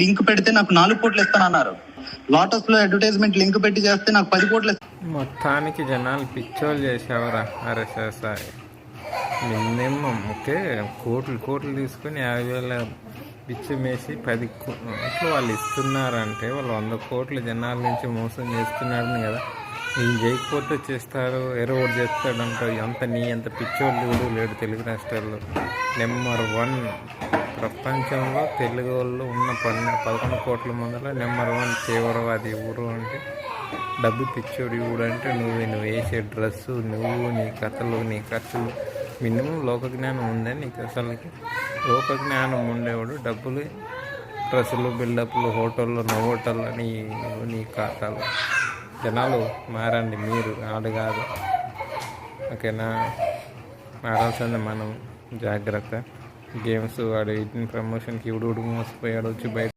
Link పెడితే నాకు 4 కోట్లు ఇస్తానన్నారు. లోటస్ లో అడ్వర్టైజ్మెంట్ లింక్ పెట్టి చేస్తే నాకు 10 కోట్లు. మొత్తానికి జనాలు పిచ్చోళ్ళు చేసేవరా ఆర్ఎస్ఎస్. మినిమం ఓకే కోట్లు తీసుకొని 50,000 బిచ్చం వేసి 10 కోట్లు వాళ్ళు ఇస్తున్నారంటే వాళ్ళు 100 కోట్ల జనాల నుంచి మోసం చేస్తున్నారని కదా. నేను చేయకపోతే చేస్తారు, ఎరవోడు చేస్తాడంట. అంత పిచ్చోళ్ళు కూడా లేడు తెలుగు రాష్ట్రాల్లో. నెంబర్ 1 ప్రపంచంలో తెలుగు వాళ్ళు ఉన్న 11 కోట్ల మందిలో నెంబర్ 1 తీవ్రవాది ఊరు అంటే డబ్బు పిచ్చోడు ఊడు అంటే నువ్వు వేసే డ్రెస్సు, నువ్వు నీ కథలు, నీ ఖర్చులు. మినిమం లోకజ్ఞానం ఉందని నీకు. అసలుకి లోకజ్ఞానం ఉండేవాడు డబ్బులు, డ్రెస్సులు, బిల్డప్లు, హోటల్లో నీ ఖాతాలు. జనాలు మారండి, మీరు ఆడు కాదు. ఓకేనా? మారాల్సిందే మనం. జాగ్రత్త. గేమ్స్ వాడు ప్రమోషన్కి ఉడుగు మోసపోయాడు వచ్చి బయట